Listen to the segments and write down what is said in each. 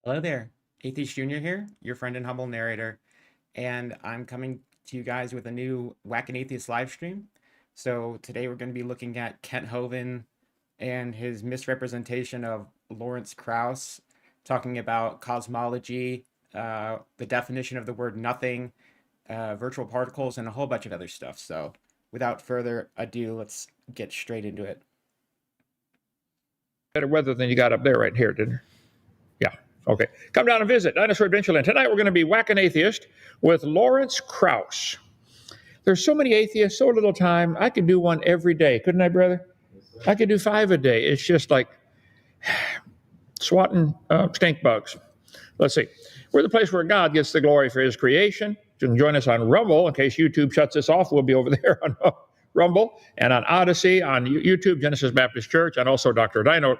Hello there, Atheist Junior here, your friend and humble narrator, and I'm coming to you guys with a new Whack an Atheist live stream. So today we're going to be looking at Kent Hovind and his misrepresentation of Lawrence Krauss, talking about cosmology, the definition of the word nothing, virtual particles, and a whole bunch of other stuff. So without further ado, let's get straight into it. Better weather than you got up there right here, didn't you? Yeah. Okay. Come down and visit Dinosaur Adventureland. Tonight we're going to be whacking atheist with Lawrence Krauss. There's so many atheists, so little time. I could do one every day, couldn't I, brother? I could do 5 a day. It's just like swatting stink bugs. Let's see. We're the place where God gets the glory for his creation. You can join us on Rumble. In case YouTube shuts us off, we'll be over there on Rumble and on Odyssey, on YouTube, Genesis Baptist Church, and also Dr. Dino,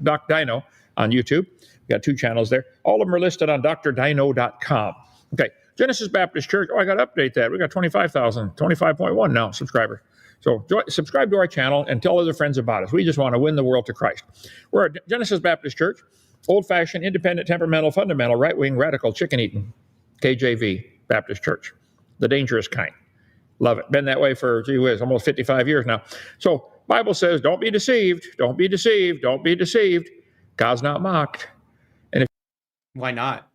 Doc Dino on YouTube. We've got 2 channels there. All of them are listed on drdino.com. Okay, Genesis Baptist Church. Oh, I got to update that. We got 25.1 now subscribers. So subscribe to our channel and tell other friends about us. We just want to win the world to Christ. We're at Genesis Baptist Church, old-fashioned, independent, temperamental, fundamental, right-wing, radical, chicken-eating, KJV Baptist Church, the dangerous kind. Love it. Been that way for, gee whiz, almost 55 years now. So Bible says, don't be deceived. Don't be deceived. Don't be deceived. God's not mocked. And Why not?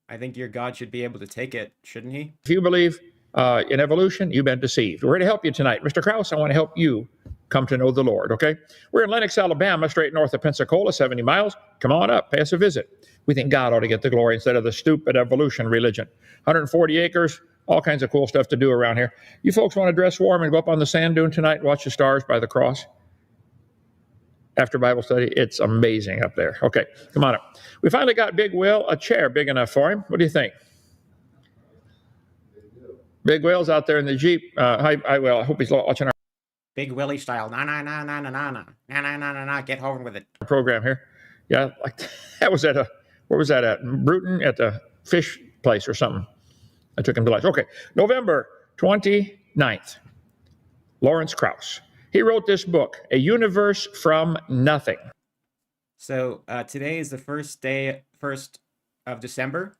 I think your God should be able to take it, shouldn't he? if you believe in evolution, you've been deceived. We're here to help you tonight. Mr. Krauss, I want to help you come to know the Lord, okay? We're in Lenox, Alabama, straight north of Pensacola, 70 miles. Come on up, pay us a visit. We think God ought to get the glory instead of the stupid evolution religion. 140 acres, all kinds of cool stuff to do around here. You folks want to dress warm and go up on the sand dune tonight and watch the stars by the cross? After Bible study, it's amazing up there. Okay, come on up. We finally got Big Will a chair big enough for him. What do you think? Big Will's out there in the Jeep. Hi, Will. I hope he's watching our Big Willie style. Na na na na na na na na na na na na. Get home with it. program here. Yeah, like that was at where was that at? Bruton at the fish place or something. I took him to lunch. Okay, November 29th. Lawrence Krauss. He wrote this book, A Universe from Nothing. So today is the first of December,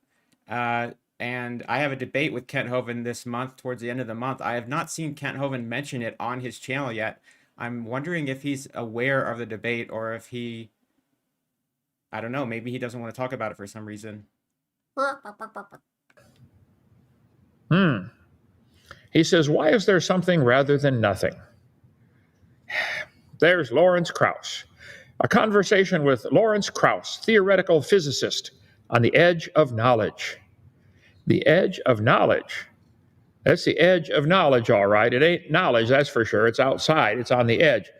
and I have a debate with Kent Hovind this month. Towards the end of the month, I have not seen Kent Hovind mention it on his channel yet. I'm wondering if he's aware of the debate or if he, I don't know, maybe he doesn't want to talk about it for some reason. He says, why is there something rather than nothing? There's Lawrence Krauss. A conversation with Lawrence Krauss, theoretical physicist, on the edge of knowledge. The edge of knowledge. That's the edge of knowledge, all right. It ain't knowledge, that's for sure. It's outside. It's on the edge.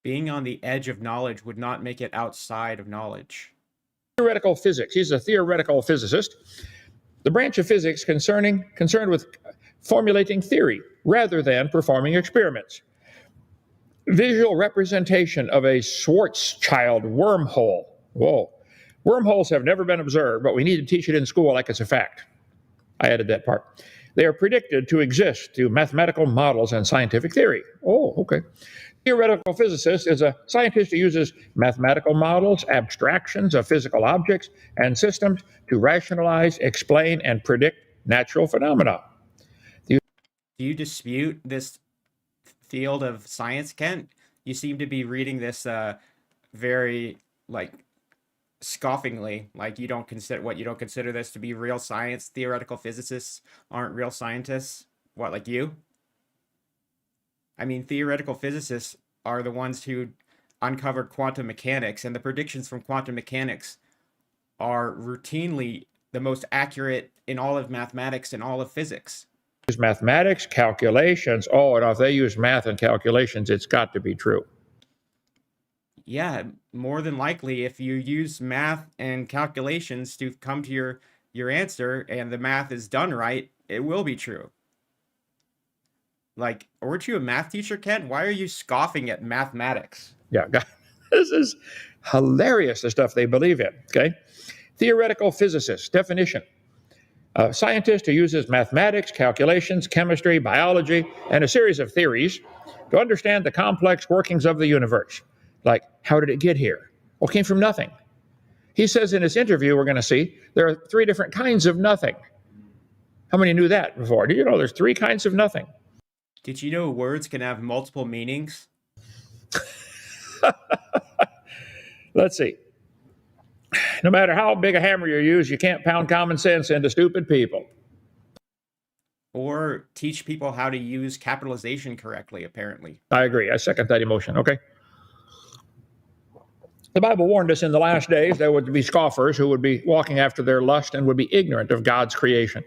Being on the edge of knowledge would not make it outside of knowledge. Theoretical physics. He's a theoretical physicist. The branch of physics concerned with formulating theory rather than performing experiments. Visual representation of a Schwarzschild wormhole. Whoa. Wormholes have never been observed, but we need to teach it in school like it's a fact. I added that part. They are predicted to exist through mathematical models and scientific theory. Oh, okay. Theoretical physicist is a scientist who uses mathematical models, abstractions of physical objects and systems to rationalize, explain, and predict natural phenomena. Do you dispute this field of science, Kent? You seem to be reading this very scoffingly, like you don't consider this to be real science. Theoretical physicists aren't real scientists. What, like you? I mean, theoretical physicists are the ones who uncovered quantum mechanics, and the predictions from quantum mechanics are routinely the most accurate in all of mathematics and all of physics. Use mathematics, calculations. Oh, and if they use math and calculations, it's got to be true. Yeah, more than likely, if you use math and calculations to come to your answer and the math is done right, it will be true. Like, aren't you a math teacher, Ken? Why are you scoffing at mathematics? Yeah, this is hilarious, the stuff they believe in, okay? Theoretical physicist, definition. A scientist who uses mathematics, calculations, chemistry, biology, and a series of theories to understand the complex workings of the universe. Like, how did it get here? Well, it came from nothing. he says in his interview, we're going to see, there are 3 different kinds of nothing. How many knew that before? Did you know there's 3 kinds of nothing? Did you know words can have multiple meanings? Let's see. No matter how big a hammer you use, you can't pound common sense into stupid people. Or teach people how to use capitalization correctly, apparently. I agree. I second that emotion. Okay. The Bible warned us in the last days there would be scoffers who would be walking after their lust and would be ignorant of God's creation.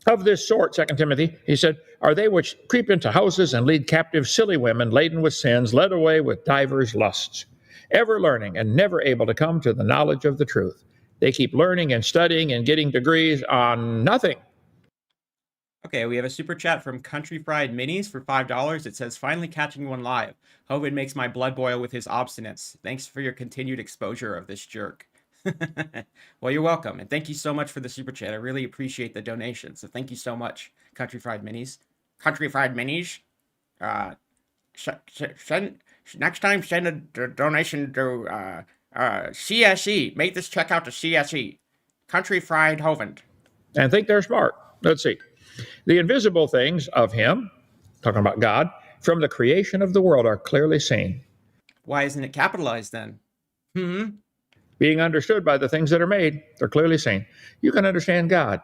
Of this sort, 2 Timothy, he said, are they which creep into houses and lead captive silly women laden with sins, led away with divers lusts, ever learning and never able to come to the knowledge of the truth. They keep learning and studying and getting degrees on nothing. Okay, we have a super chat from Country Fried Minis for $5. It says, finally catching one live. Hovind makes my blood boil with his obstinance. Thanks for your continued exposure of this jerk. Well, you're welcome. And thank you so much for the super chat. I really appreciate the donation. So thank you so much, Country Fried Minis. Country Fried Minis, next time send a donation to CSE. Make this check out to CSE. Country Fried Hovind. And think they're smart. Let's see. The invisible things of him, talking about God, from the creation of the world are clearly seen. Why isn't it capitalized then? Being understood by the things that are made, they're clearly seen. You can understand God.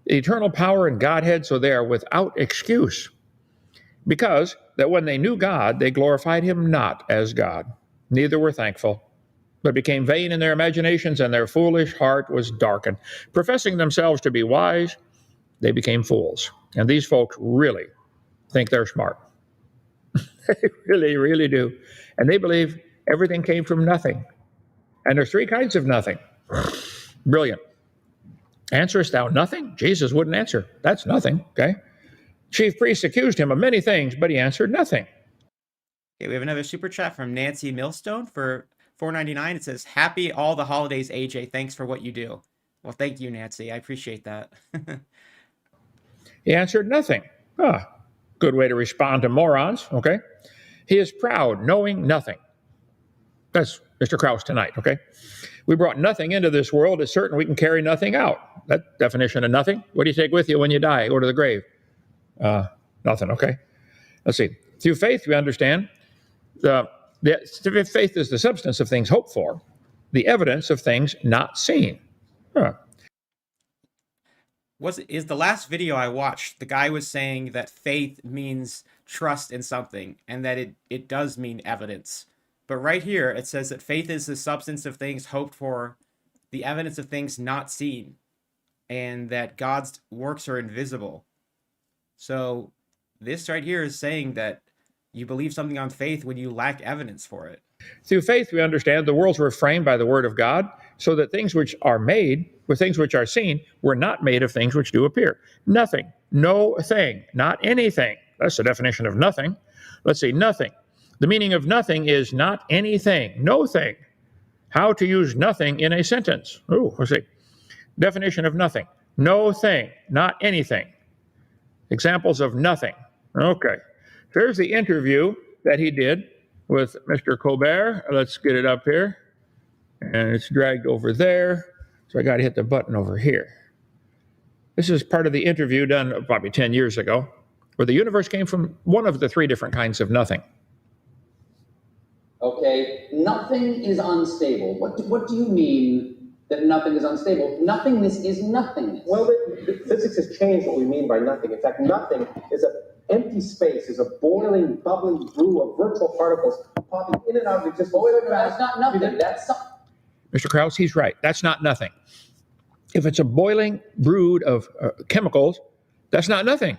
The eternal power and Godhead, so they are without excuse. Because that when they knew God, they glorified him not as God, neither were thankful, but became vain in their imaginations, and their foolish heart was darkened. Professing themselves to be wise, they became fools. And these folks really think they're smart. They really, really do. And they believe everything came from nothing. And there's 3 kinds of nothing. Brilliant. Answerest thou nothing? Jesus wouldn't answer. That's nothing, okay? Chief priests accused him of many things, but he answered nothing. Okay, we have another super chat from Nancy Millstone for $4.99. It says, happy all the holidays, AJ. Thanks for what you do. Well, thank you, Nancy. I appreciate that. He answered nothing. Good way to respond to morons, okay? He is proud, knowing nothing. That's Mr. Krauss tonight, okay? We brought nothing into this world. It's certain we can carry nothing out. That definition of nothing. What do you take with you when you die? Go to the grave. Nothing, okay? Let's see. Through faith, we understand the faith is the substance of things hoped for, the evidence of things not seen. Is the last video I watched, the guy was saying that faith means trust in something, and that it does mean evidence. But right here, it says that faith is the substance of things hoped for, the evidence of things not seen, and that God's works are invisible. So this right here is saying that you believe something on faith when you lack evidence for it. Through faith, we understand the worlds were framed by the word of God, so that things which are made, with things which are seen, were not made of things which do appear. Nothing, no thing, not anything. That's the definition of nothing. Let's see, nothing. The meaning of nothing is not anything, no thing. How to use nothing in a sentence. Let's see. Definition of nothing. No thing, not anything. Examples of nothing. Okay. Here's the interview that he did with Mr. Colbert. Let's get it up here. And it's dragged over there. So I got to hit the button over here. This is part of the interview done probably 10 years ago, where the universe came from one of the 3 different kinds of nothing. Okay, nothing is unstable. What do you mean that nothing is unstable? Nothingness is nothingness. Well, physics has changed what we mean by nothing. In fact, nothing is an empty space, is a boiling, bubbling brew of virtual particles popping in and out of existence. That's not nothing. That's something. Mr. Krauss, he's right. That's not nothing. If it's a boiling brood of chemicals, that's not nothing.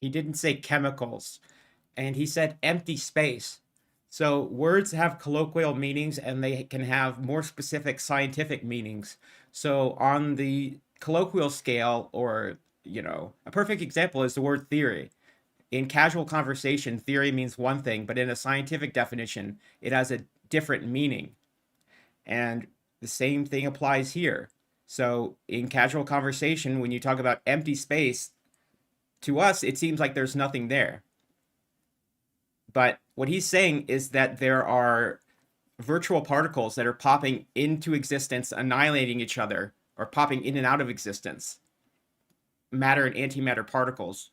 He didn't say chemicals, and he said empty space. So words have colloquial meanings, and they can have more specific scientific meanings. So on the colloquial scale, or, a perfect example is the word theory. In casual conversation, theory means one thing, but in a scientific definition, it has a different meaning. And the same thing applies here. So in casual conversation, when you talk about empty space, to us, it seems like there's nothing there. But what he's saying is that there are virtual particles that are popping into existence, annihilating each other, or popping in and out of existence. Matter and antimatter particles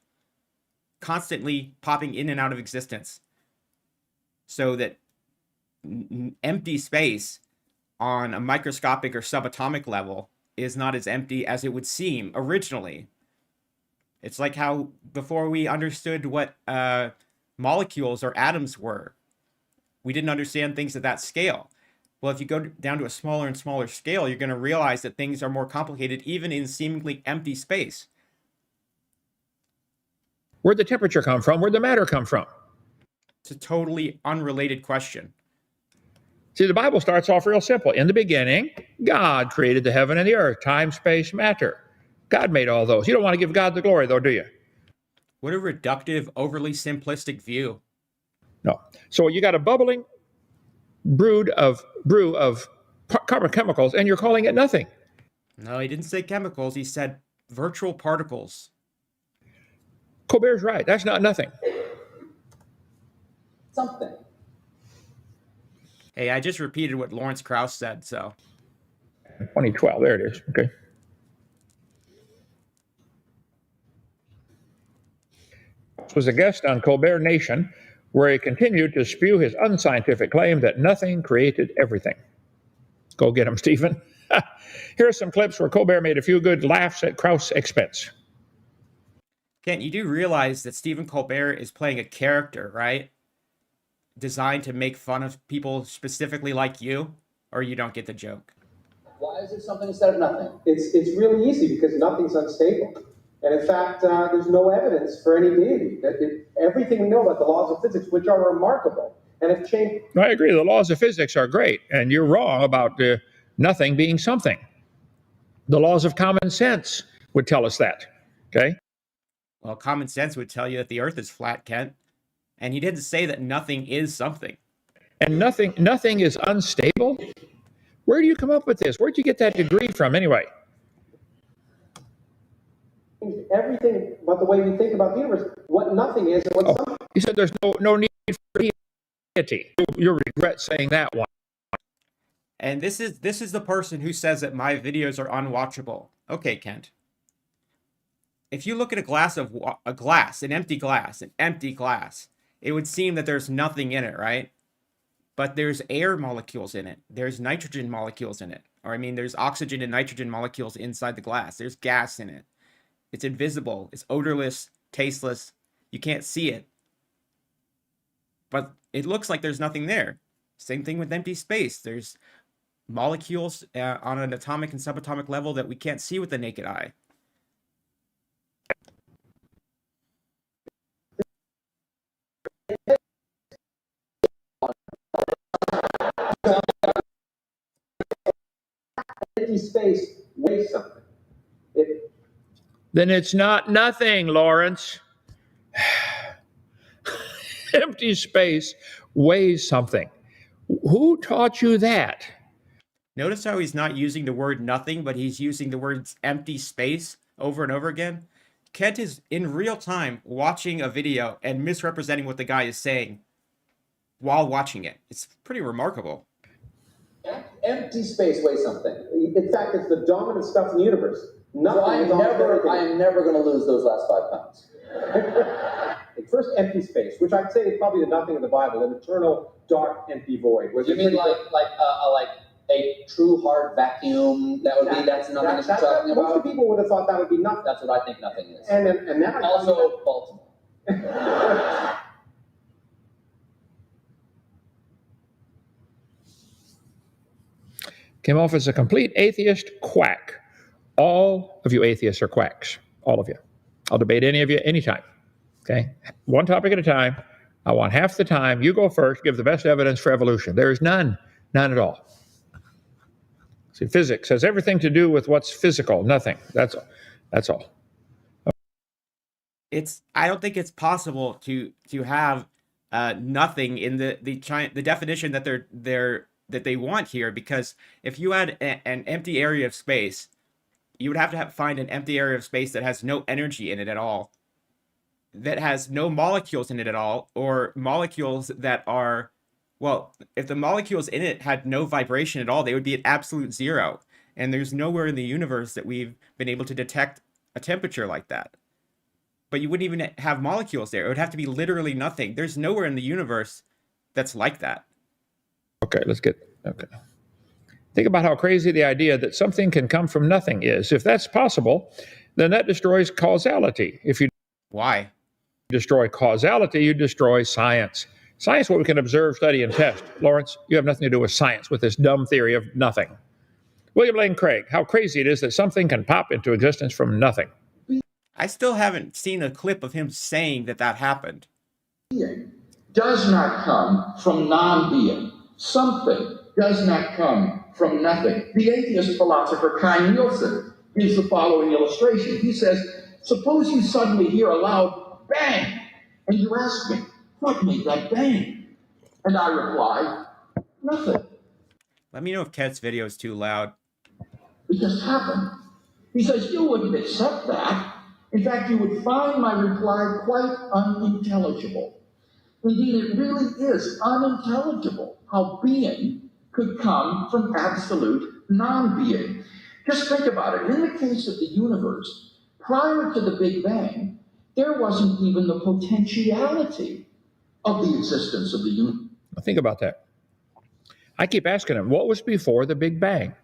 constantly popping in and out of existence, so that empty space on a microscopic or subatomic level is not as empty as it would seem originally. It's like how before we understood what molecules or atoms were, we didn't understand things at that scale. Well, if you go down to a smaller and smaller scale, you're going to realize that things are more complicated even in seemingly empty space. Where'd the temperature come from? Where'd the matter come from? It's a totally unrelated question. See, the Bible starts off real simple. In the beginning, God created the heaven and the earth, time, space, matter. God made all those. You don't want to give God the glory, though, do you? What a reductive, overly simplistic view. No. So you got a bubbling brew of carbon chemicals, and you're calling it nothing. No, he didn't say chemicals. He said virtual particles. Colbert's right. That's not nothing. Something. Hey, I just repeated what Lawrence Krauss said, so. 2012. There it is. Okay. Was a guest on Colbert Nation, where he continued to spew his unscientific claim that nothing created everything. Go get him, Stephen. Here are some clips where Colbert made a few good laughs at Krauss' expense. Kent, you do realize that Stephen Colbert is playing a character, right? Designed to make fun of people specifically like you, or you don't get the joke? Why is it something instead of nothing? It's really easy because nothing's unstable. And in fact, there's no evidence for any deity. Everything we know about the laws of physics, which are remarkable, and have changed. I agree. The laws of physics are great, and you're wrong about nothing being something. The laws of common sense would tell us that. Okay. Well, common sense would tell you that the Earth is flat, Kent. And he didn't say that nothing is something. And nothing is unstable? Where do you come up with this? Where'd you get that degree from anyway? Everything but the way we think about the universe, what nothing is and what something. You said there's no need for deity. You'll regret saying that one. And this is the person who says that my videos are unwatchable. Okay, Kent. If you look at an empty glass, it would seem that there's nothing in it, right? But there's air molecules in it. There's nitrogen molecules in it. Or there's oxygen and nitrogen molecules inside the glass. There's gas in it. It's invisible. It's odorless, tasteless. You can't see it. But it looks like there's nothing there. Same thing with empty space. There's molecules on an atomic and subatomic level that we can't see with the naked eye. Empty space weighs something. Then it's not nothing, Lawrence. Empty space weighs something. Who taught you that? Notice how he's not using the word nothing, but he's using the words empty space over and over again. Kent is in real time watching a video and misrepresenting what the guy is saying while watching it. It's pretty remarkable. Empty space weighs something. In fact, it's the dominant stuff in the universe. Nothing So I am never going to lose those last 5 pounds. First, empty space, which I'd say is probably the nothing of the Bible, an eternal, dark, empty void. You mean like a true hard vacuum? That's nothing that you're talking about? Most people would have thought that would be nothing. That's what I think nothing is. And then also Baltimore. Came off as a complete atheist quack. All of you atheists are quacks. All of you. I'll debate any of you anytime. Okay? One topic at a time. I want half the time. You go first. Give the best evidence for evolution. There is none. None at all. See, physics has everything to do with what's physical. Nothing. That's all. That's all. I don't think it's possible to have nothing in the definition that they want here, because if you had an empty area of space, you would have to find an empty area of space that has no energy in it at all, that has no molecules in it at all, or molecules that are Well, if the molecules in it had no vibration at all, they would be at absolute zero. And there's nowhere in the universe that we've been able to detect a temperature like that. But you wouldn't even have molecules there. It would have to be literally nothing. There's nowhere in the universe that's like that. Okay, okay. Think about how crazy the idea that something can come from nothing is. If that's possible, then that destroys causality. If you Why? destroy causality, you destroy science. Science, what we can observe, study, and test. Lawrence, you have nothing to do with science, with this dumb theory of nothing. William Lane Craig, how crazy it is that something can pop into existence from nothing. I still haven't seen a clip of him saying that that happened. Being does not come from non-being. Something does not come from nothing. The atheist philosopher Kai Nielsen gives the following illustration. He says, suppose you suddenly hear a loud bang, and you ask me, what made that bang? And I reply, nothing. Let me know if Ket's video is too loud. It just happened. He says, you wouldn't accept that. In fact, you would find my reply quite unintelligible. Indeed, it really is unintelligible how being could come from absolute non-being. Just think about it. In the case of the universe, prior to the Big Bang, there wasn't even the potentiality of the existence of the universe. Now think about that. I keep asking him, what was before the Big Bang?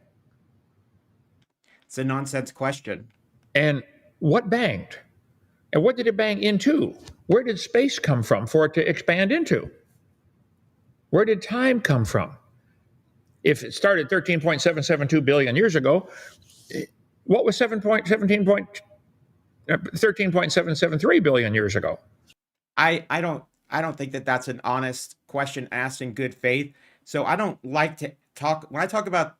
It's a nonsense question. And what banged? And what did it bang into? Where did space come from for it to expand into? Where did time come from? If it started 13.772 billion years ago, what was 13.773 billion years ago? I don't think that that's an honest question asked in good faith. So I don't like to talk when I talk about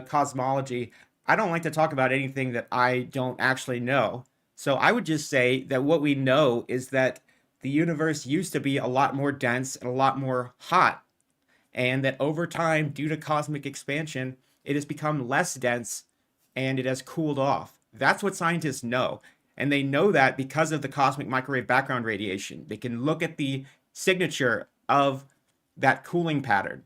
cosmology. I don't like to talk about anything that I don't actually know. So I would just say that what we know is that the universe used to be a lot more dense and a lot more hot, and that over time, due to cosmic expansion, it has become less dense and it has cooled off. That's what scientists know. And they know that because of the cosmic microwave background radiation. They can look at the signature of that cooling pattern.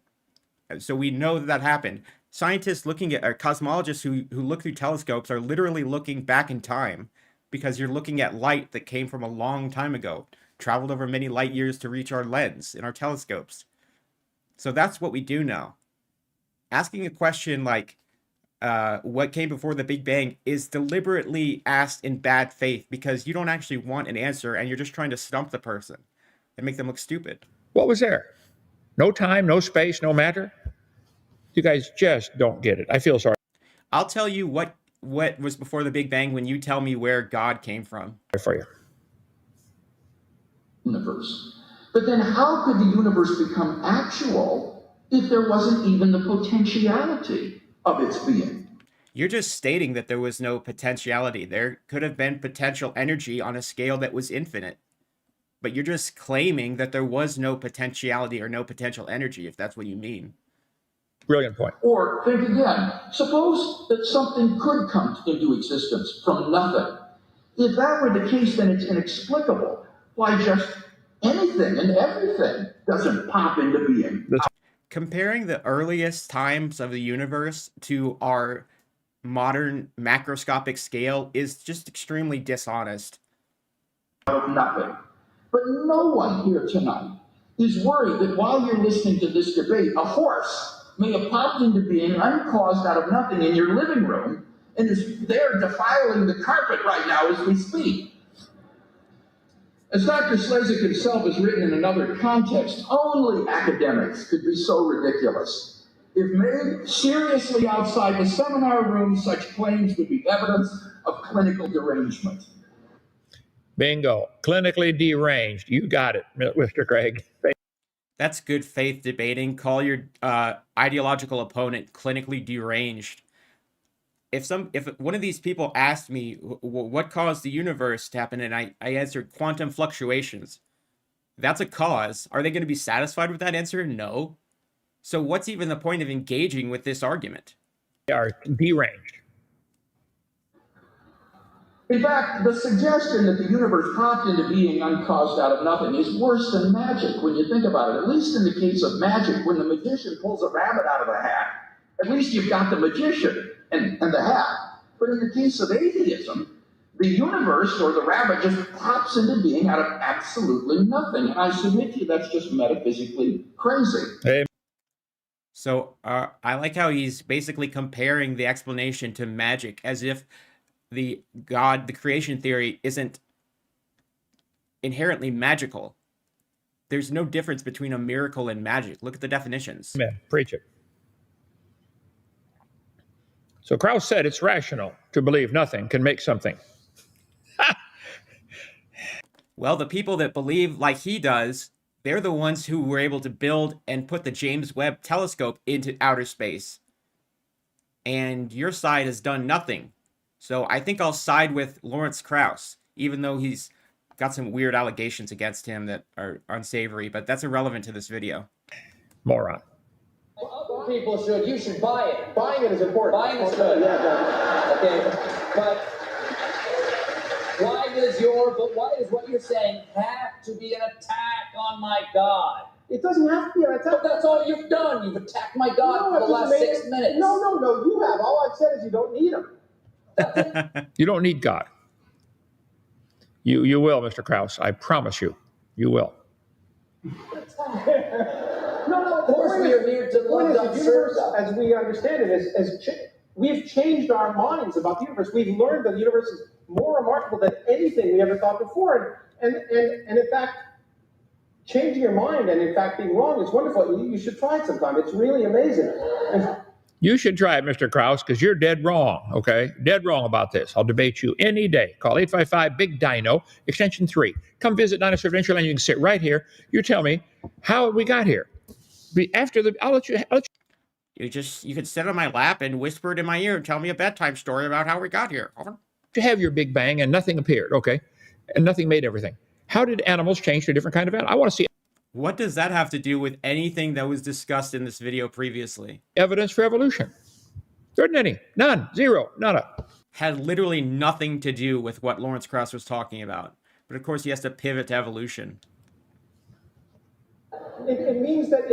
So we know that that happened. Scientists looking at, or cosmologists who look through telescopes are literally looking back in time because you're looking at light that came from a long time ago, traveled over many light years to reach our lens in our telescopes. So that's what we do know. Asking a question like, what came before the Big Bang is deliberately asked in bad faith because you don't actually want an answer and you're just trying to stump the person and make them look stupid. What was there? No time, no space, no matter? You guys just don't get it. I feel sorry I'll tell you what was before the Big Bang when you tell me where God came from. for you. Universe. But then how could the universe become actual if there wasn't even the potentiality of its being? You're just stating that there was no potentiality. There could have been potential energy on a scale that was infinite. But you're just claiming that there was no potentiality or no potential energy, if that's what you mean. Brilliant point. Or think again, suppose that something could come into existence from nothing. If that were the case, then it's inexplicable why just anything and everything doesn't pop into being. Comparing the earliest times of the universe to our modern macroscopic scale is just extremely dishonest. Out of nothing. But no one here tonight is worried that while you're listening to this debate, a horse may have popped into being uncaused out of nothing in your living room and is there defiling the carpet right now as we speak. As Dr. Slezak himself has written in another context, only academics could be so ridiculous. If made seriously outside the seminar room, such claims would be evidence of clinical derangement. Bingo. Clinically deranged. You got it, Mr. Craig. That's good faith debating. Call your ideological opponent clinically deranged. If one of these people asked me what caused the universe to happen, and I answered quantum fluctuations, that's a cause. Are they going to be satisfied with that answer? No. So what's even the point of engaging with this argument? They are deranged. In fact, the suggestion that the universe popped into being uncaused out of nothing is worse than magic when you think about it. At least in the case of magic, when the magician pulls a rabbit out of a hat, at least you've got the magician and the hat. But in the case of atheism, the universe or the rabbit just pops into being out of absolutely nothing. And I submit to you that's just metaphysically crazy. Amen. So I like how he's basically comparing the explanation to magic, as if the creation theory isn't inherently magical. There's no difference between a miracle and magic. Look at the definitions. Amen. Preach it. So Krauss said it's rational to believe nothing can make something. Well, the people that believe like he does, they're the ones who were able to build and put the James Webb telescope into outer space. And your side has done nothing. So I think I'll side with Lawrence Krauss, even though he's got some weird allegations against him that are unsavory, but that's irrelevant to this video. Moron. Other people should. You should buy it. Buying it is important. Buying is good. Okay, but why does what you're saying have to be an attack on my God? It doesn't have to be an attack. But that's all you've done. You've attacked my God for the last 6 minutes. No, you have. All I've said is you don't need him. You don't need God. You will, Mr. Krauss. I promise you. You will. No, of course we are here to love The God. universe, as we understand it, we've changed our minds about the universe. We've learned that the universe is more remarkable than anything we ever thought before. And in fact, changing your mind and in fact being wrong is wonderful. You should try it sometime. It's really amazing. You should try it, Mr. Krauss, because you're dead wrong, okay? Dead wrong about this. I'll debate you any day. Call 855-BIG-DINO, extension 3. Come visit Dinosaur Adventureland. You can sit right here. You tell me how we got here. I'll let you. You could sit on my lap and whisper it in my ear and tell me a bedtime story about how we got here. Over. You have your Big Bang and nothing appeared, okay? And nothing made everything. How did animals change to a different kind of animal? I want to see What does that have to do with anything that was discussed in this video previously? evidence for evolution. There isn't any. None. Zero. Nada. Had literally nothing to do with what Lawrence Krauss was talking about. But of course he has to pivot to evolution. It means that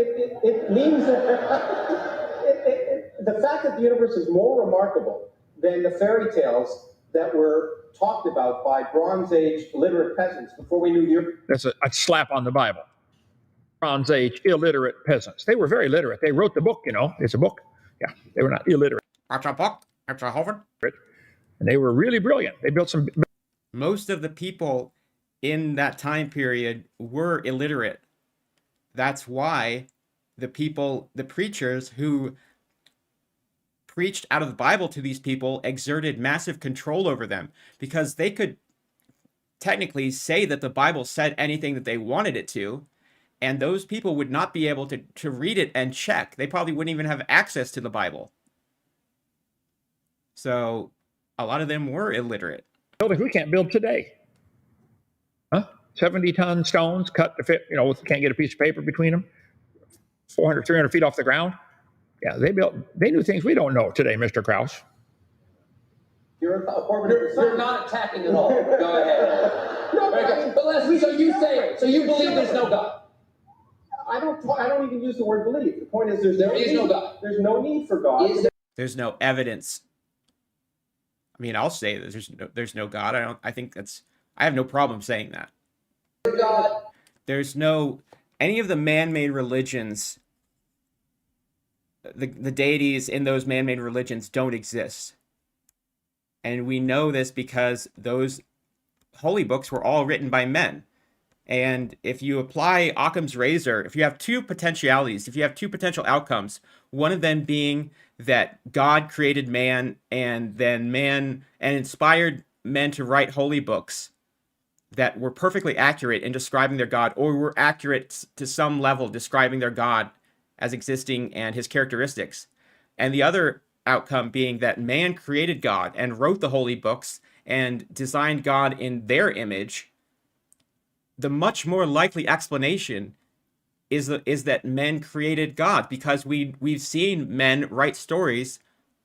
the fact that the universe is more remarkable than the fairy tales that were talked about by Bronze Age literate peasants before we knew the. That's a slap on the Bible. Bronze Age illiterate peasants. They were very literate. They wrote the book, you know. It's a book. Yeah, they were not illiterate. It's a book. It's a Hovind. And they were really brilliant. They built some. Most of the people in that time period were illiterate. That's why the preachers who preached out of the Bible to these people exerted massive control over them, because they could technically say that the Bible said anything that they wanted it to, and those people would not be able to read it and check. They probably wouldn't even have access to the Bible. So a lot of them were illiterate. Buildings we can't build today. Huh? 70-ton stones cut to fit, can't get a piece of paper between them. 400, 300 feet off the ground. Yeah, they knew things we don't know today, Mr. Krauss. You're not attacking at all. Go ahead. No, but Leslie, so you believe there's no God? I don't even use the word believe. The point is there is no God. There's no need for God. There's no evidence. I mean, I'll say that there's no God. I have no problem saying that. God. There's no any of the man-made religions. The deities in those man-made religions don't exist. And we know this because those holy books were all written by men. And if you apply Occam's razor, if you have two potentialities, if you have two potential outcomes, one of them being that God created man and then man and inspired men to write holy books that were perfectly accurate in describing their God, or were accurate to some level describing their God as existing and his characteristics. And the other outcome being that man created God and wrote the holy books and designed God in their image. The much more likely explanation is that men created God, because we've seen men write stories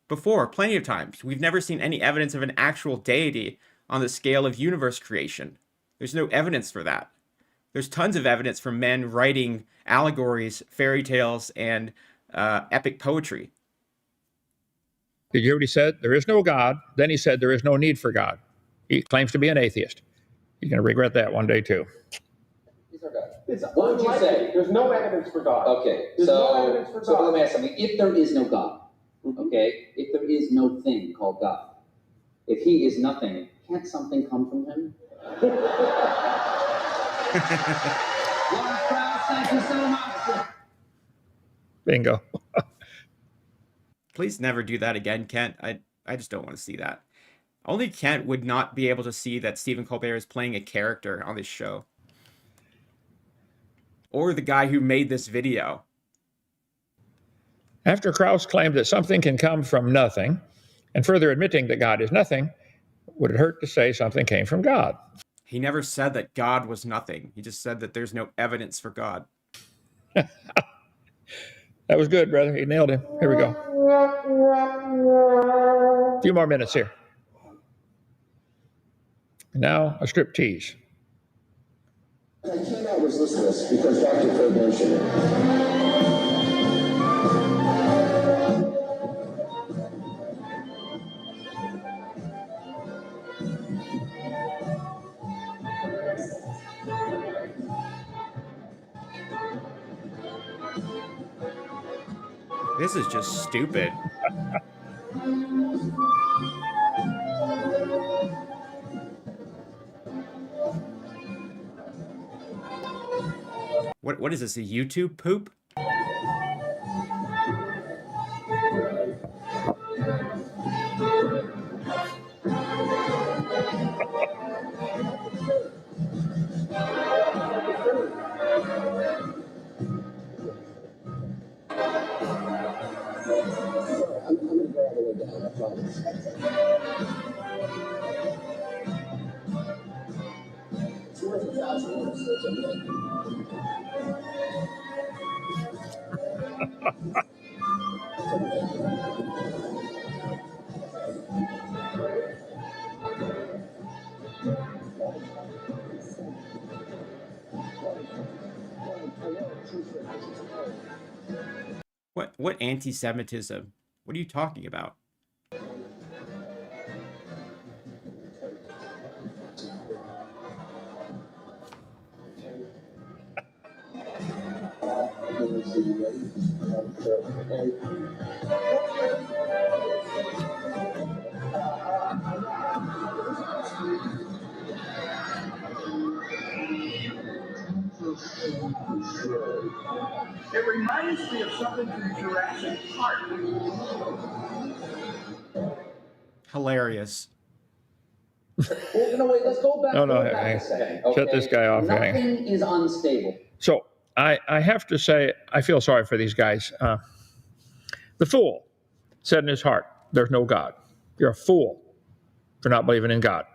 before plenty of times. We've never seen any evidence of an actual deity on the scale of universe creation. There's no evidence for that. There's tons of evidence from men writing allegories, fairy tales, and epic poetry. Did you hear what he said? There is no God. Then he said there is no need for God. He claims to be an atheist. You're going to regret that one day too. He's our God. It's What would you unlikely. say? There's no evidence for God. Okay, There's no evidence for so God. let me ask something. If there is no God, okay, if there is no thing called God, if he is nothing, can't something come from him? Lawrence Krauss, thank you so much. Bingo. Please never do that again, Kent. I just don't want to see that. Only Kent would not be able to see that Stephen Colbert is playing a character on this show. Or the guy who made this video. After Krauss claimed that something can come from nothing, and further admitting that God is nothing, would it hurt to say something came from God? He never said that God was nothing. He just said that there's no evidence for God. That was good, brother. You nailed him. Here we go. A few more minutes here. And now a striptease. I cannot resist this because Dr. Craig mentioned it. This is just stupid. What is this, a YouTube poop? I'm going to go all the way down, I promise. It's worth 1,000 words, so it's okay. What anti-Semitism? What are you talking about? It reminds me of something from Jurassic Park. Hilarious. Well, no, wait, let's go back, No, go hang back on. a second. Shut Okay? this guy off, hang on. Nothing is unstable. So I have to say, I feel sorry for these guys. The fool said in his heart, there's no God. You're a fool for not believing in God.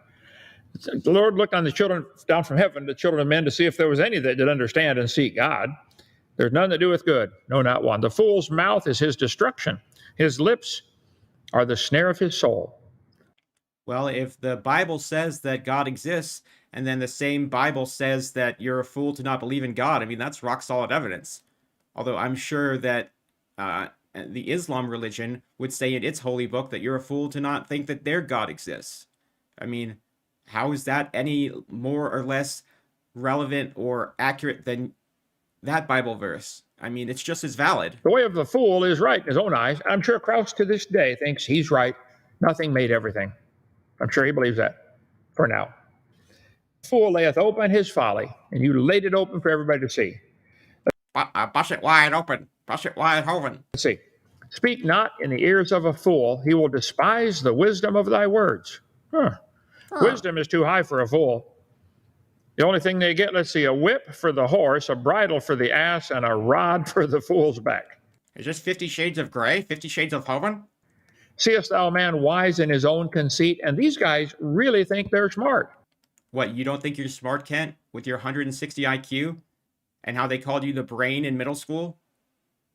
The Lord looked on the children down from heaven, the children of men, to see if there was any that did understand and seek God. There's none that doeth good, no, not one. The fool's mouth is his destruction. His lips are the snare of his soul. Well, if the Bible says that God exists, and then the same Bible says that you're a fool to not believe in God, I mean, that's rock solid evidence. Although I'm sure that the Islam religion would say in its holy book that you're a fool to not think that their God exists. I mean, how is that any more or less relevant or accurate than that Bible verse? I mean, it's just as valid. The way of the fool is right in his own eyes. I'm sure Krauss to this day thinks he's right. Nothing made everything. I'm sure he believes that for now. The fool layeth open his folly, and you laid it open for everybody to see. Bust it wide open. Bust it wide open. Let's see. Speak not in the ears of a fool. He will despise the wisdom of thy words. Wisdom is too high for a fool. The only thing they get, let's see, a whip for the horse, a bridle for the ass, and a rod for the fool's back. Is this 50 Shades of Grey? 50 Shades of Hovind? Seest thou a man wise in his own conceit? And these guys really think they're smart. What, you don't think you're smart, Kent, with your 160 IQ? And how they called you the brain in middle school?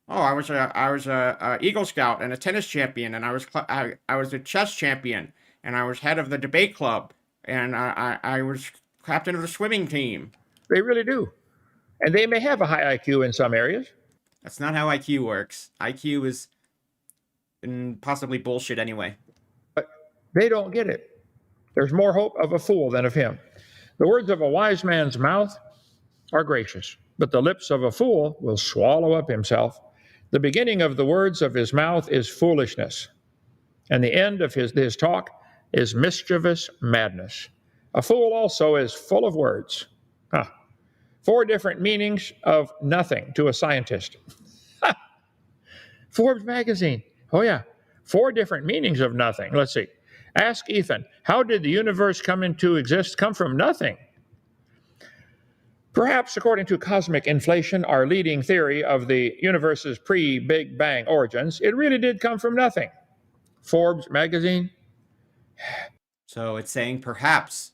Oh, I was a Eagle Scout and a tennis champion, and I was a chess champion, and I was head of the debate club. and I was captain of the swimming team. They really do. And they may have a high IQ in some areas. That's not how IQ works. IQ is possibly bullshit anyway. But they don't get it. There's more hope of a fool than of him. The words of a wise man's mouth are gracious, but the lips of a fool will swallow up himself. The beginning of the words of his mouth is foolishness, and the end of his talk is mischievous madness. A fool also is full of words. 4 different meanings of nothing to a scientist. Forbes magazine. Oh, yeah. 4 different meanings of nothing. Let's see. Ask Ethan, how did the universe come into existence? Come from nothing. Perhaps, according to cosmic inflation, our leading theory of the universe's pre-Big Bang origins, it really did come from nothing. Forbes magazine. So it's saying perhaps.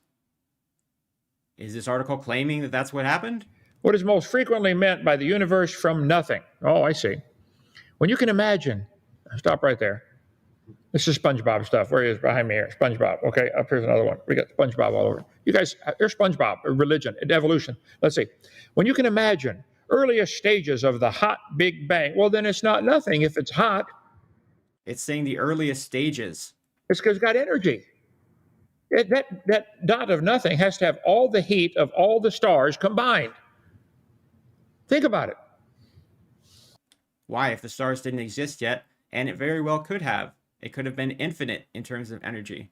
Is this article claiming that that's what happened? What is most frequently meant by the universe from nothing? Oh, I see. When you can imagine, stop right there. This is SpongeBob stuff. Where he is behind me here? SpongeBob. Okay, up here's another one. We got SpongeBob all over. You guys, here's SpongeBob, religion, evolution. Let's see. When you can imagine earliest stages of the hot Big Bang, well, then it's not nothing if it's hot. It's saying the earliest stages. It's because it's got energy. That dot of nothing has to have all the heat of all the stars combined. Think about it. Why? If the stars didn't exist yet, and it very well could have. It could have been infinite in terms of energy.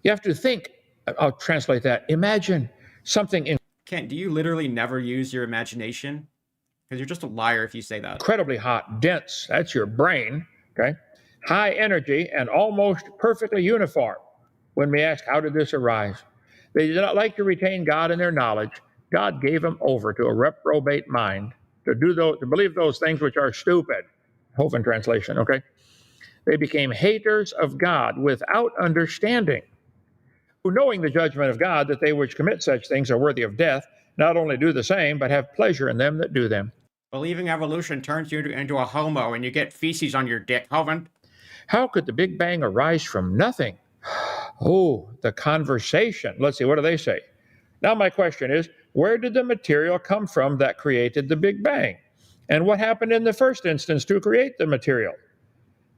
You have to think. I'll translate that. Imagine something Kent, do you literally never use your imagination? Because you're just a liar if you say that. incredibly hot, dense. That's your brain. Okay. High energy and almost perfectly uniform. When we ask, how did this arise? They did not like to retain God in their knowledge. God gave them over to a reprobate mind to believe those things which are stupid. Hovind translation, okay? They became haters of God without understanding, who knowing the judgment of God that they which commit such things are worthy of death, not only do the same, but have pleasure in them that do them. Believing evolution turns you into a homo and you get feces on your dick, Hovind. How could the Big Bang arise from nothing? Oh, the conversation. Let's see, what do they say? Now my question is, where did the material come from that created the Big Bang? And what happened in the first instance to create the material?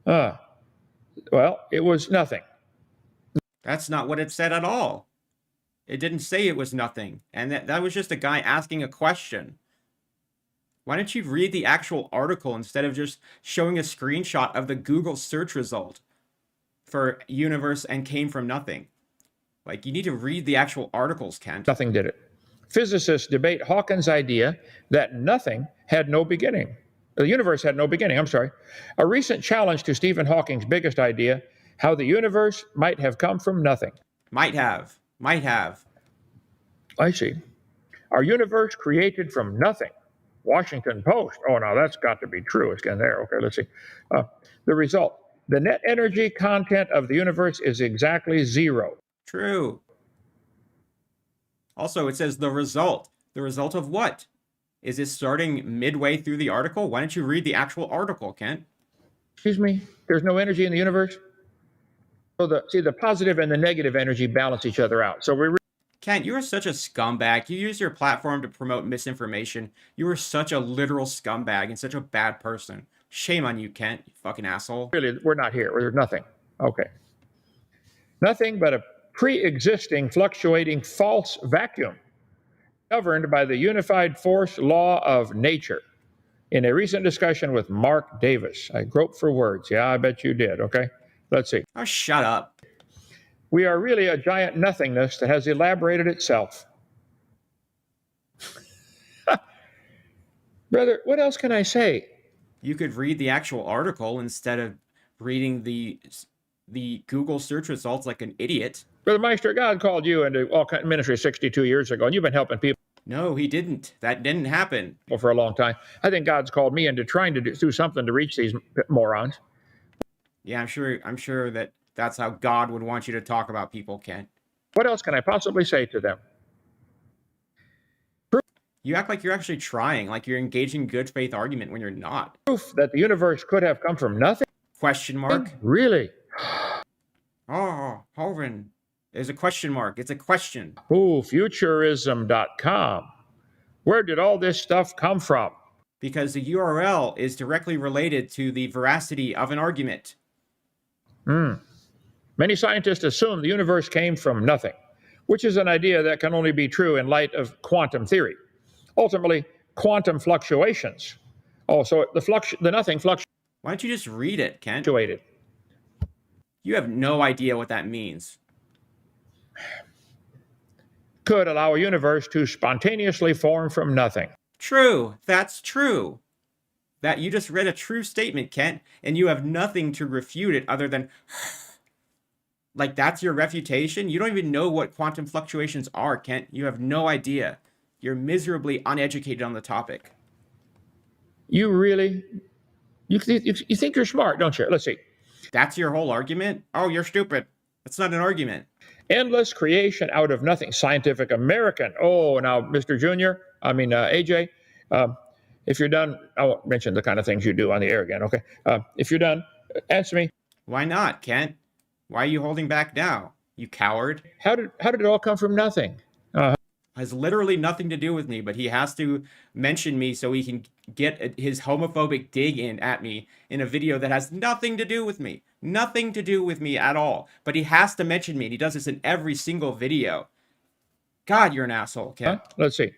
Well, it was nothing. That's not what it said at all. It didn't say it was nothing. And that was just a guy asking a question. Why don't you read the actual article instead of just showing a screenshot of the Google search result for universe and came from nothing? Like, you need to read the actual articles, Kent. Nothing did it. Physicists debate Hawkins' idea that nothing had no beginning. The universe had no beginning, I'm sorry. A recent challenge to Stephen Hawking's biggest idea, how the universe might have come from nothing. Might have. Might have. I see. Our universe created from nothing. Washington Post. Oh, now that's got to be true. It's getting there. Okay, let's see. The result. The net energy content of the universe is exactly 0. True. Also, it says the result. The result of what? Is it starting midway through the article? Why don't you read the actual article, Kent? Excuse me? There's no energy in the universe? So the positive and the negative energy balance each other out. So Kent, you are such a scumbag. You use your platform to promote misinformation. You are such a literal scumbag and such a bad person. Shame on you, Kent, you fucking asshole. Really, we're not here. There's nothing. Okay. Nothing but a pre-existing fluctuating false vacuum governed by the unified force law of nature. In a recent discussion with Mark Davis, I groped for words. Yeah, I bet you did. Okay. Let's see. Oh, shut up. We are really a giant nothingness that has elaborated itself. Brother, what else can I say? You could read the actual article instead of reading the Google search results like an idiot. Brother Meister, God called you into all kind of ministry 62 years ago, and you've been helping people. No, he didn't. That didn't happen. For a long time. I think God's called me into trying to do something to reach these morons. Yeah, I'm sure that that's how God would want you to talk about people, Kent. What else can I possibly say to them? You act like you're actually trying, like you're engaging good faith argument when you're not. Proof that the universe could have come from nothing? Question mark? Really? Oh, Hovind. There's a question mark. It's a question. Ooh, futurism.com. Where did all this stuff come from? Because the URL is directly related to the veracity of an argument. Many scientists assume the universe came from nothing, which is an idea that can only be true in light of quantum theory. Ultimately, quantum fluctuations. Oh, so the nothing fluctuated. Why don't you just read it, Kent? You have no idea what that means. Could allow a universe to spontaneously form from nothing. True. That's true. That you just read a true statement, Kent, and you have nothing to refute it other than like that's your refutation? You don't even know what quantum fluctuations are, Kent. You have no idea. You're miserably uneducated on the topic. You really? You think you're smart, don't you? Let's see. That's your whole argument? Oh, you're stupid. That's not an argument. Endless creation out of nothing. Scientific American. Oh, now, Mr. Junior, AJ, if you're done, I won't mention the kind of things you do on the air again, okay? If you're done, answer me. Why not, Kent? Why are you holding back now, you coward? How did it all come from nothing? Has literally nothing to do with me, but he has to mention me so he can get his homophobic dig in at me in a video that has nothing to do with me. Nothing to do with me at all. But he has to mention me, and he does this in every single video. God, you're an asshole, Ken. Let's see.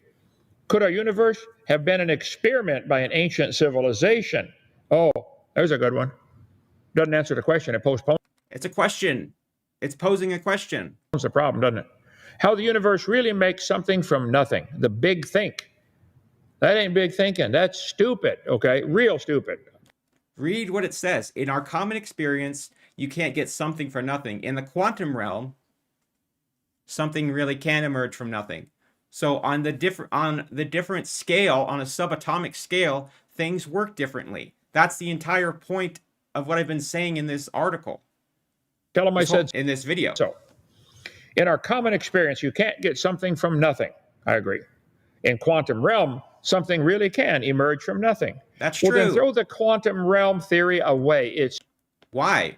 Could our universe have been an experiment by an ancient civilization? Oh, there's a good one. Doesn't answer the question. It postpones. It's a question. It's posing a question. It's a problem, doesn't it? How the universe really makes something from nothing. The big think. That ain't big thinking. That's stupid, okay? Real stupid. Read what it says. In our common experience, you can't get something for nothing. In the quantum realm, something really can emerge from nothing. So on the different scale, on a subatomic scale, things work differently. That's the entire point of what I've been saying in this article. Tell him I said in this video. So, in our common experience, you can't get something from nothing. I agree. In quantum realm, something really can emerge from nothing. That's true. Well, then throw the quantum realm theory away. It's why?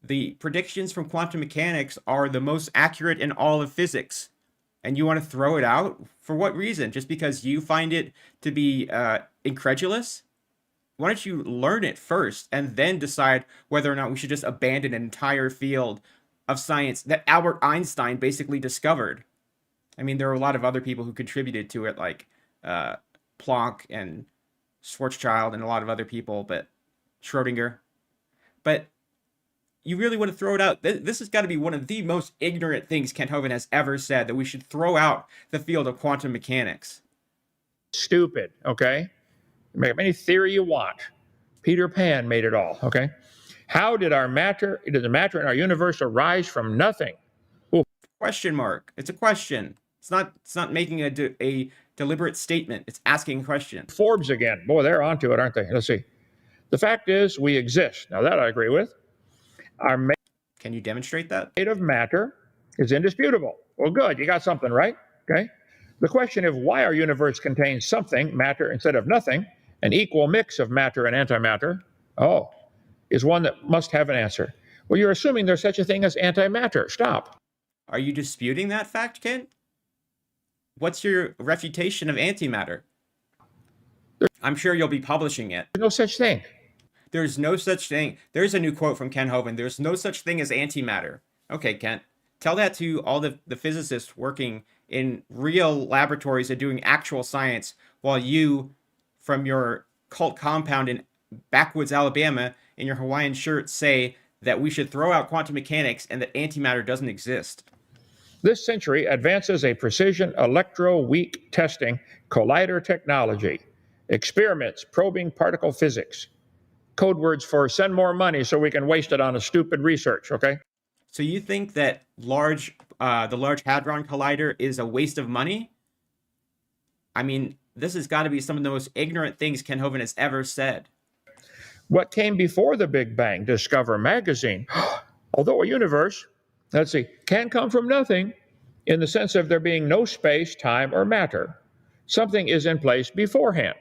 The predictions from quantum mechanics are the most accurate in all of physics. And you want to throw it out? For what reason? Just because you find it to be incredulous? Why don't you learn it first and then decide whether or not we should just abandon an entire field of science that Albert Einstein basically discovered? I mean, there are a lot of other people who contributed to it, like Planck and Schwarzschild and a lot of other people, but Schrodinger. But you really want to throw it out? This has got to be one of the most ignorant things Kent Hovind has ever said, that we should throw out the field of quantum mechanics. Stupid, okay? Make up any theory you want. Peter Pan made it all, okay? How did the matter in our universe arise from nothing? Ooh. Question mark. It's a question. It's not making a deliberate statement. It's asking a question. Forbes again. Boy, they're onto it, aren't they? Let's see. The fact is, we exist. Now that I agree with. Can you demonstrate that? State of matter is indisputable. Well, good. You got something, right? Okay. The question of why our universe contains something, matter, instead of nothing, an equal mix of matter and antimatter, is one that must have an answer. Well, you're assuming there's such a thing as antimatter. Stop. Are you disputing that fact, Ken? What's your refutation of antimatter? I'm sure you'll be publishing it. There's no such thing. There's no such thing. There's a new quote from Ken Hovind. There's no such thing as antimatter. Okay, Kent. Tell that to all the physicists working in real laboratories and doing actual science, while you, from your cult compound in backwoods Alabama, in your Hawaiian shirt, say that we should throw out quantum mechanics and that antimatter doesn't exist. This century advances a precision electroweak testing collider technology, experiments probing particle physics. Code words for send more money so we can waste it on a stupid research, okay? So you think that the Large Hadron Collider is a waste of money? I mean, this has got to be some of the most ignorant things Ken Hovind has ever said. What came before the Big Bang? Discover magazine. Although a universe, let's see, can come from nothing in the sense of there being no space, time, or matter. Something is in place beforehand.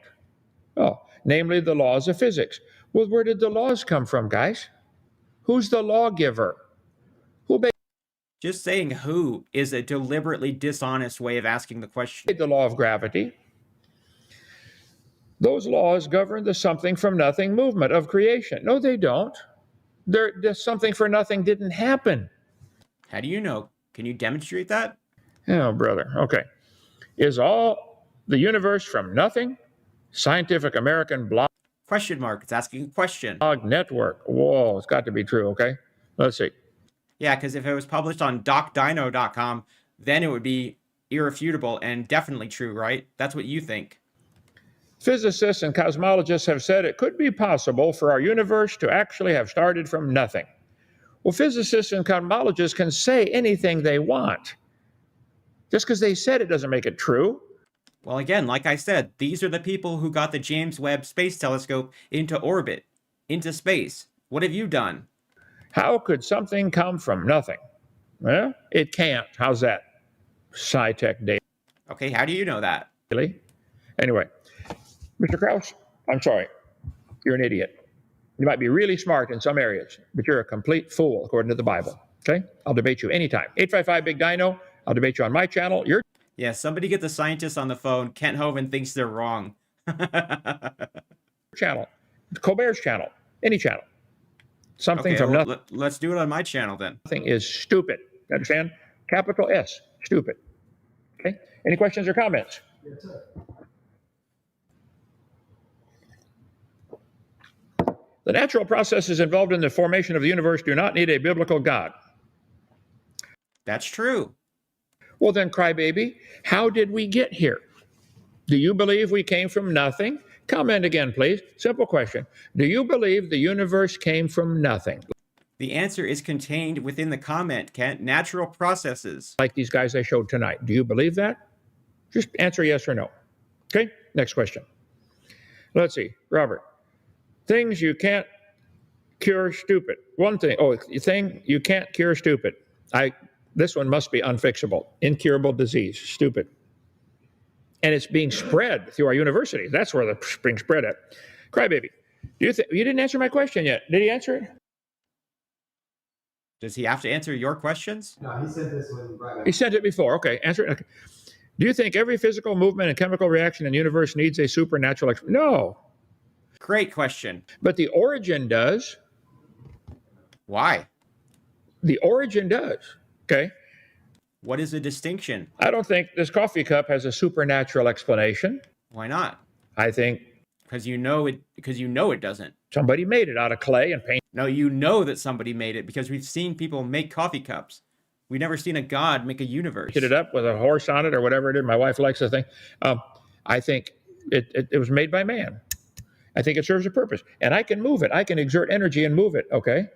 Namely the laws of physics. Well, where did the laws come from, guys? Who's the lawgiver? Just saying who is a deliberately dishonest way of asking the question. The law of gravity. Those laws govern the something from nothing movement of creation. No, they don't. The something for nothing didn't happen. How do you know? Can you demonstrate that? Oh, brother. Okay. Is all the universe from nothing? Scientific American blog Question mark. It's asking a question. network. Whoa, it's got to be true. Okay. Let's see. Yeah, because if it was published on docdino.com, then it would be irrefutable and definitely true, right? That's what you think. Physicists and cosmologists have said it could be possible for our universe to actually have started from nothing. Well, physicists and cosmologists can say anything they want. Just because they said it doesn't make it true. Well, again, like I said, these are the people who got the James Webb Space Telescope into orbit, into space. What have you done? How could something come from nothing? Well, it can't. How's that? Sci-tech data. Okay, how do you know that? Anyway, Mr. Krauss, I'm sorry. You're an idiot. You might be really smart in some areas, but you're a complete fool according to the Bible. Okay? I'll debate you anytime. 855 Big Dino. I'll debate you on my channel. Yeah, somebody get the scientists on the phone. Kent Hovind thinks they're wrong. Channel. Colbert's channel. Any channel. Something Okay, from well, nothing. let's do it on my channel then. Is stupid. You understand? Capital S. Stupid. Okay? Any questions or comments? Yes, sir. The natural processes involved in the formation of the universe do not need a biblical God. That's true. Well, then, crybaby, how did we get here? Do you believe we came from nothing? Comment again, please. Simple question. Do you believe the universe came from nothing? The answer is contained within the comment, Kent. Natural processes. Like these guys I showed tonight. Do you believe that? Just answer yes or no. Okay, next question. Let's see, Robert. Things you can't cure stupid. One thing, thing you can't cure stupid. This one must be unfixable. Incurable disease, stupid. And it's being spread through our university. That's where the being spread at. Crybaby, you didn't answer my question yet. Did he answer it? Does he have to answer your questions? No, he sent this one right back. He sent it before. Okay, answer it. Okay. Do you think every physical movement and chemical reaction in the universe needs a supernatural No. Great question. But the origin does. Why? The origin does. Okay. What is the distinction? I don't think this coffee cup has a supernatural explanation. Why not? I think Because you know it doesn't. somebody made it out of clay and paint. No, you know that somebody made it because we've seen people make coffee cups. We've never seen a god make a universe. Painted it up with a horse on it or whatever it is. My wife likes the thing. I think it was made by man. I think it serves a purpose. And I can move it. I can exert energy and move it, okay?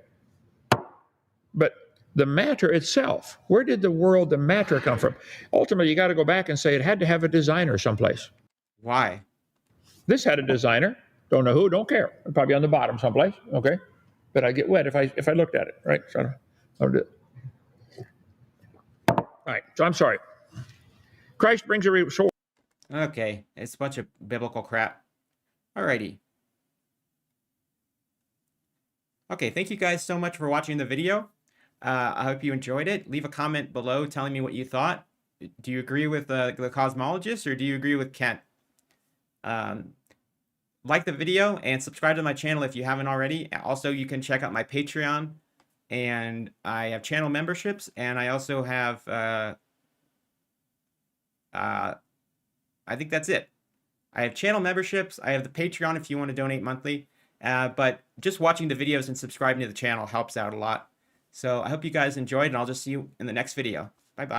But the matter itself, where did the matter come from? Ultimately, you got to go back and say it had to have a designer someplace. Why? This had a designer. Don't know who, don't care. Probably on the bottom someplace, okay? But I get wet if I looked at it, right? So I'll do it. All right, so I'm sorry. Christ brings a sword. Okay, it's a bunch of biblical crap. Alrighty. Okay, thank you guys so much for watching the video. I hope you enjoyed it. Leave a comment below telling me what you thought. Do you agree with the cosmologist or do you agree with Kent? Like the video and subscribe to my channel if you haven't already. Also, you can check out my Patreon, and I have channel memberships, and I also have I think that's it. I have channel memberships. I have the Patreon if you want to donate monthly. But just watching the videos and subscribing to the channel helps out a lot. So I hope you guys enjoyed, and I'll just see you in the next video.